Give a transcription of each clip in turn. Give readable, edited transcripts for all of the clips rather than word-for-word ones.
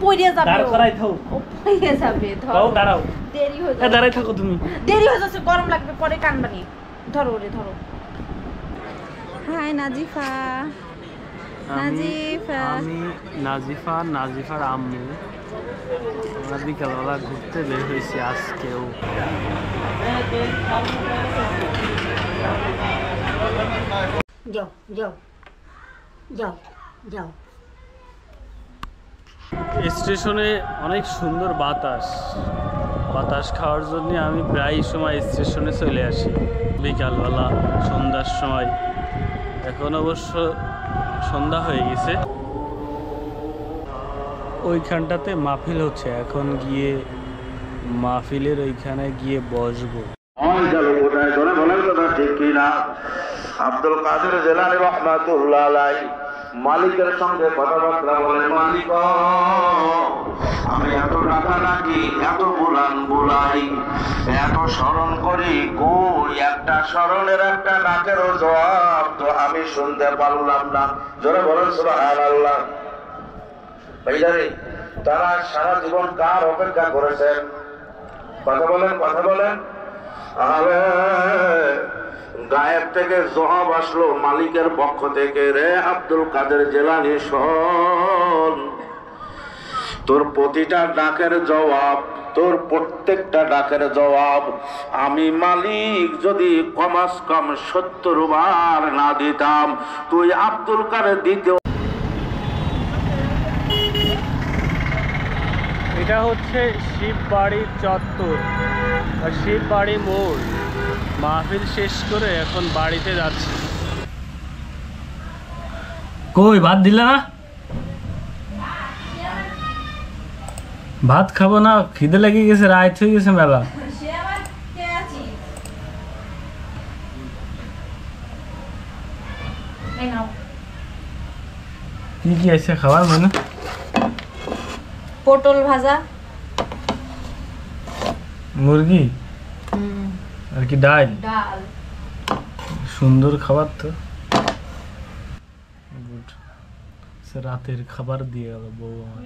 পড়ে যাবে দাঁড় করাই থাও ও পড়ে যাবে দাও দাঁড়াও দেরি হয়ে যাবে দাঁড়াই থাকো তুমি দেরি হয়ে যাচ্ছে গরম লাগবে পরে কানবানি ধরো রে ধরো হাই নাজিফা নাজিফা আমি নাজিফার আম্মু আমরা বিকালবেলা ঘুরতে বের হয়েছি আজকেও যাও যাও যাও যাও স্টেশনে অনেক সুন্দর বাতাস খাওয়ার জন্য আমি প্রায় সময় স্টেশনে চলে আসি বিকালবেলা সন্ধ্যার সময়। এখন অবশ্য সন্ধ্যা হয়ে গেছে। ওইখানটাতে মাহফিল হচ্ছে, এখন গিয়ে মাহফিলের ওইখানে গিয়ে বসবো। আব্দুল কাদের জিলানী রাহমাতুল্লাহ আলাইহি মালিকের সঙ্গে কথাবার্তা বলে, মালিক আমি এত টাকা নাকি এত বুলাই এত স্মরণ করি, কই একটা স্মরণের একটা ডাকেরও জবাব তো আমি শুনতে পারলাম না। জোরে বলেন সুবহানাল্লাহ। ভাইজানি, তারা সারা জীবন কার অপেক্ষা করেছেন? কথা বলেন। আরে গায়েব থেকে জবাব আসলো মালিকের পক্ষ থেকে, রে আব্দুল কাদের জিলানী শোন, তোর প্রতিটা ডাকের জবাব, তোর প্রত্যেকটা ডাকের জবাব আমি মালিক যদি কমাস কম 70 বার না দিতাম, তুই আব্দুল কাদের দিতে। এটা হচ্ছে শিববাড়ি চত্বর আর শিববাড়ি মোড়। মাহফিল শেষ করে এখন বাড়িতে যাচ্ছি। কই ভাত দিলে না? ভাত খাবো না, খিদে লেগে গেছে, রাত হয়ে গেছে মেলা। কি কি আছে খাবার মানে? পটল ভাজা, মুরগি আর কি ডাল। সুন্দর খাবার তো। গুড। রাতের খাবার দিয়ে গেল বউ আমার।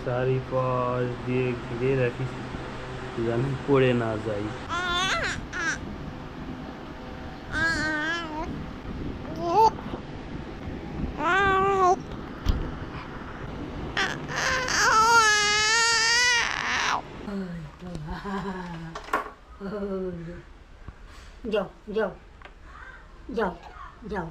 চারিপাশ দিয়ে ঘিরে রাখিস যেন পড়ে না যাই। যাও যাও যাও যাও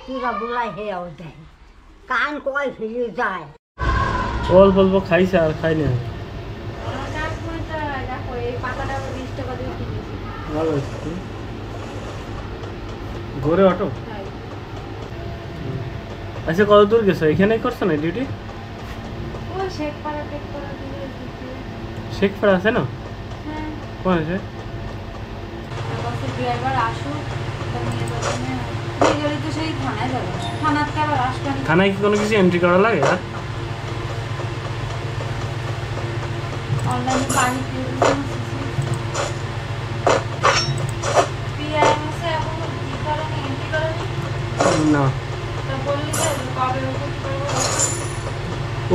তুরা বুলাই হেয়াও দেয়, কান কয় ফিরে যায়। অল্প অল্প খাইছে আর খাই না। ভালো হচ্ছে। ঘরে অটো। আচ্ছা, কত দূর গেছো? এখানেই করছো না ডিউটি? শেখপাড়া আছে না? কোন আছে? থানায় কি কোনো কিছু এন্ট্রি করা লাগে? আর না,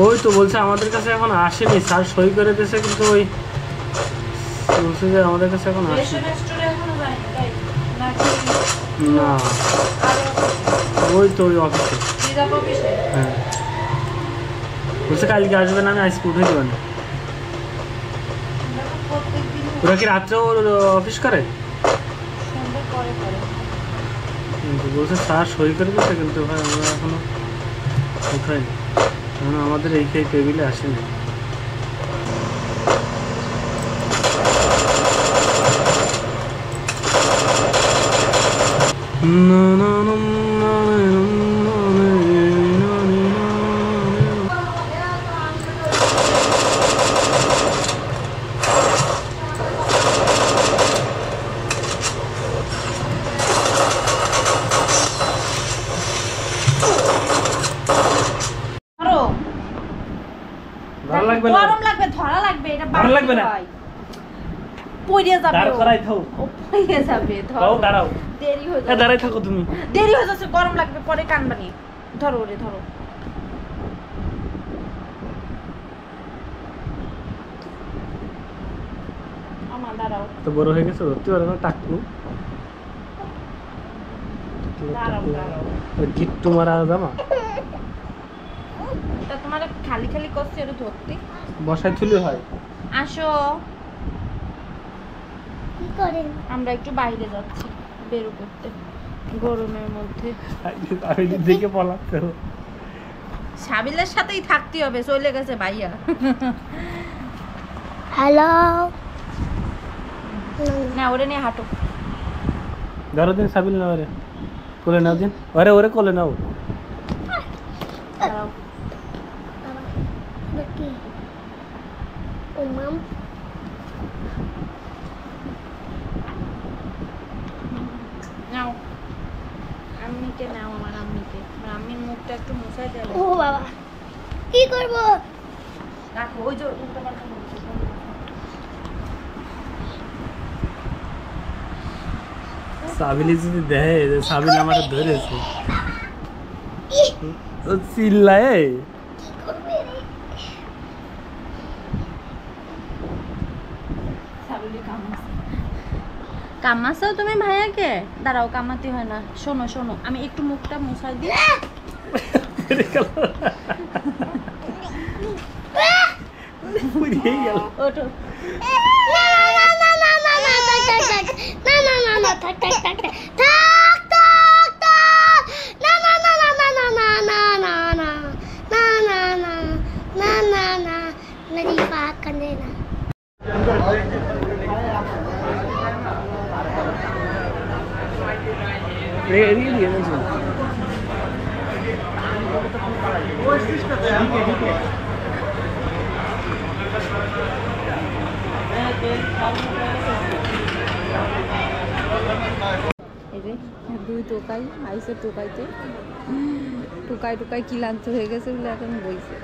ওই তো বলছে আমাদের কাছে এখন আসেনি, স্যার সই করে দিয়েছে, কিন্তু ওই বলছে যে আমাদের কাছে এখন আসেনি। না, ওই তো ওই অফিসে। হ্যাঁ, বলছে কালকে আসবে না, আমি আজকে উঠে দেবেন। ওরা কি রাত্রেও অফিস করে? বলছে স্যার সই করে দিচ্ছে, কিন্তু ভাই আমরা এখনো উঠাইনি, কারণ আমাদের এই টেবিলে আসেনি। না না না লাগবে না গরম লাগবে, ধরা লাগবে, এটা ধরা লাগবে না। পড়ে যাবে, দাঁড় করাই থাও ও পড়ে যাবে, তাও ধরো, দাঁড়াও দেরি হয়ে এ যাবে, দাঁড়াই থাকো তুমি দেরি হয়ে যাচ্ছে, গরম লাগবে, পরে কানবানি, ধরো রে ধরো। আমার দাঁড়াও, তো বড় হয়ে গেছে ধরতে পারো না টাকু দাঁড়াও দাঁড়াও, গিট্টু মারা জামা তা তোমার খালি খালি করছে এটা ধরতে। বসায় তুলে হয় আসো, কি করেন? আমরা একটু বাইরে যাচ্ছি বেরো করতে গরমের মধ্যে। আমি দেখে পলাতে হবে সাবিলের সাথেই থাকতে হবে, চলে গেছে ভাইয়া। হ্যালো, না ওরে নিয়ে হাঁটো। ধরো দিন সাবিল না ওরে কোলে নাও দিন ওরে ওরে কোলে নাও দাঁড়াও। কি ও মাম নাও, আম্মিকে নাও, আমার আম্মিকে, আমার আম্মির মুখটা একটু মুছাই দেবে। ও বাবা, কি করব? রাখো, ওই যে উল্টো পাল্টা বলছে। সাবিলি যদি দেয় যে সাবিল আমার ধরেছে ও চিল্লায় কি করবে রে? সাবিলি কামাচ্ছে। কামাচ্ছো তুমি ভাইয়াকে? দাঁড়াও, কামাতে হয় না, শোনো শোনো, আমি একটু মুখটা মুছাই দিই। পুড়িয়ে গেল ওঠো। এদিকে দিয়ে গেছে এই যে দুই টোকাই আইসে, টোকাইতে টোকাই টোকাই ক্লান্ত হয়ে গেছে বলে এখন বইছে।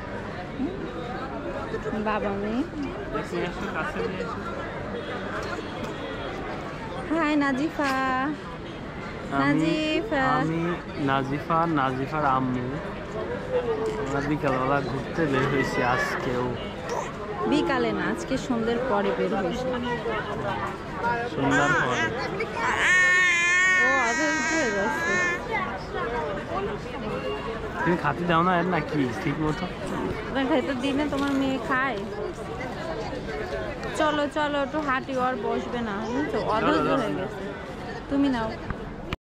বাবা মেয়ে। হাই নাজিফা। নাজিফা। আমি নাজিফা, নাজিফার আম্মু, আমরা বিকালবেলা ঘুরতে বের হয়েছি আজকেও। বিকালে না, আজকে সন্ধ্যের পরে বের হয়েছে। সুন্দর পরে ও আগে উঠে যাচ্ছে। তুমি খাতে দাও না এর নাকি ঠিক মতো? তোমার ভেতর দিনে তোমার মেয়ে খায়। চলো চলো একটু হাঁটি, আর বসবে না, বুঝছো, অধৈর্য হয়ে গেছে। তুমি নাও।